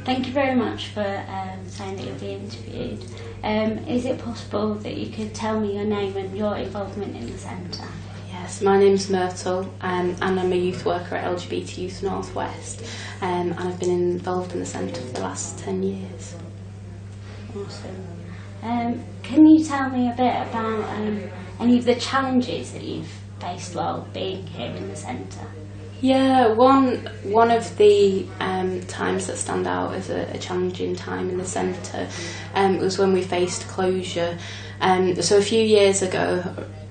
Thank you very much for saying that you'll be interviewed. Is it possible that you could tell me your name and your involvement in the centre? Yes, my name's Myrtle, and I'm a youth worker at LGBT Youth North West, and I've been involved in the centre for the last 10 years. Awesome. Can you tell me a bit about any of the challenges that you've faced while being here in the centre? Yeah, one of the times that stand out as a challenging time in the centre was when we faced closure. So a few years ago,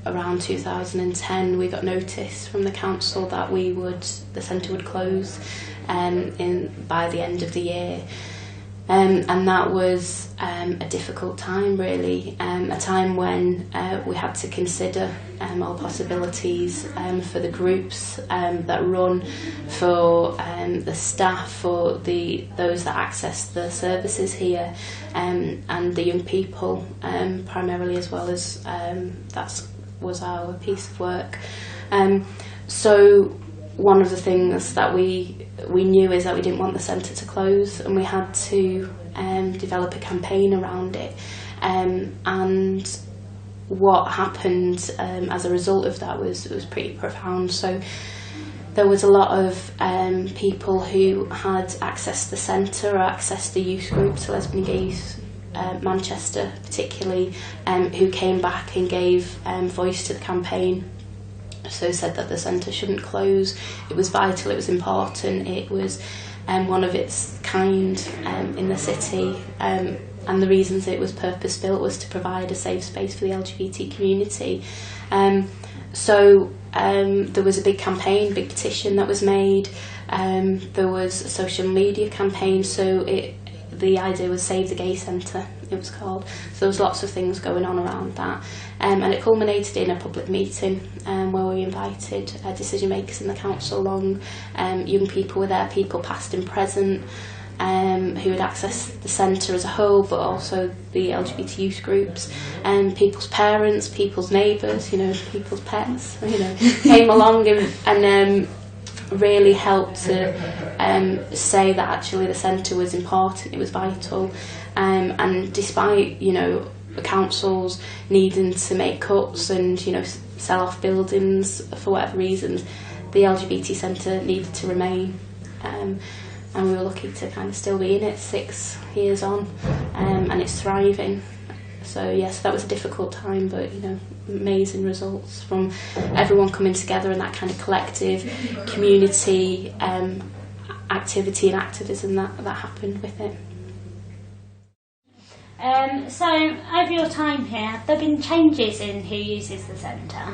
around 2010, we got notice from the council that the centre would close by the end of the year. And that was a difficult time, really, a time when we had to consider all possibilities for the groups that run, for the staff, for those that access the services here, and the young people primarily, as well as that was our piece of work. So one of the things that we knew is that we didn't want the centre to close, and we had to develop a campaign around it. And what happened as a result of that was pretty profound. So there was a lot of people who had accessed the centre or accessed the youth groups, Lesbian Gay Youth Manchester particularly, who came back and gave voice to the campaign. So said that the centre shouldn't close. It was vital, it was important, it was one of its kind in the city, and the reasons it was purpose built was to provide a safe space for the LGBT community. So there was a big campaign, big petition that was made. There was a social media campaign, so the idea was Save the Gay Centre, it was called. So there was lots of things going on around that. And it culminated in a public meeting where we invited decision makers in the council along. Young people were there, people past and present, who had accessed the centre as a whole, but also the LGBT youth groups, and people's parents, people's neighbours, people's pets, came along and really helped to say that actually the centre was important, it was vital, and despite the councils needing to make cuts and sell off buildings for whatever reasons, the LGBT centre needed to remain, and we were lucky to kind of still be in it 6 years on, and it's thriving. So yes, that was a difficult time, but amazing results from everyone coming together and that kind of collective community activity and activism that happened with it. So over your time here, have there been changes in who uses the centre?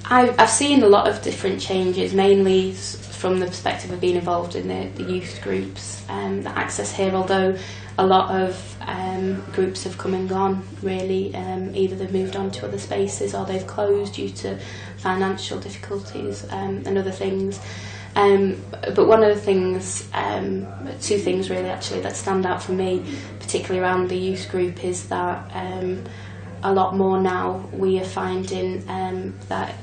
I've seen a lot of different changes, mainly from the perspective of being involved in the youth groups that access here, although a lot of groups have come and gone, really. Either they've moved on to other spaces or they've closed due to financial difficulties and other things. But one of the things, two things really actually that stand out for me, particularly around the youth group, is that a lot more now we are finding that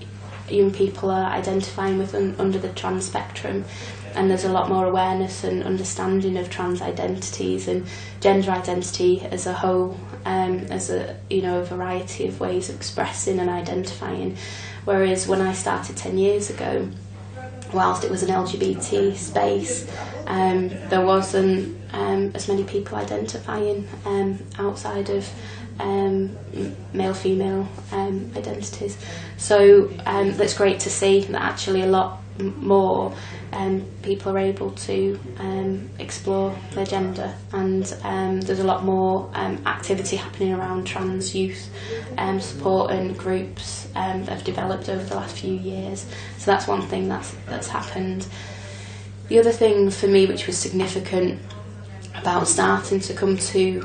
young people are identifying with under the trans spectrum, and there's a lot more awareness and understanding of trans identities and gender identity as a whole, as a variety of ways of expressing and identifying. Whereas when I started 10 years ago, whilst it was an LGBT space, there wasn't as many people identifying outside of male-female identities. So that's great to see that actually a lot more people are able to explore their gender, and there's a lot more activity happening around trans youth support and groups that have developed over the last few years. So that's one thing that's happened. The other thing for me, which was significant about starting to come to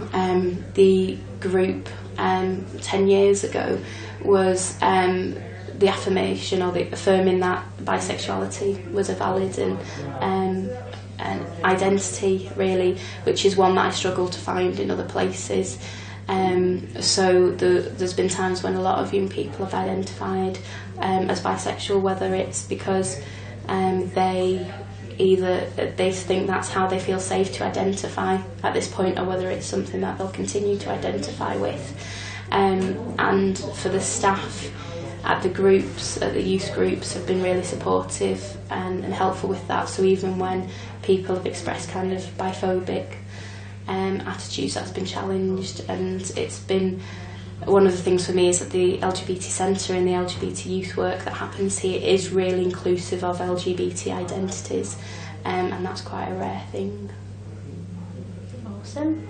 the group 10 years ago, was the affirmation, or the affirming that bisexuality was a valid and identity, really, which is one that I struggle to find in other places. So there's been times when a lot of young people have identified as bisexual, whether it's because they either they think that's how they feel safe to identify at this point, or whether it's something that they'll continue to identify with. And for the staff at the groups, at the youth groups, have been really supportive and helpful with that. So even when people have expressed kind of biphobic attitudes, that's been challenged. And it's been one of the things for me is that the LGBT centre and the LGBT youth work that happens here is really inclusive of LGBT identities, and that's quite a rare thing. Awesome.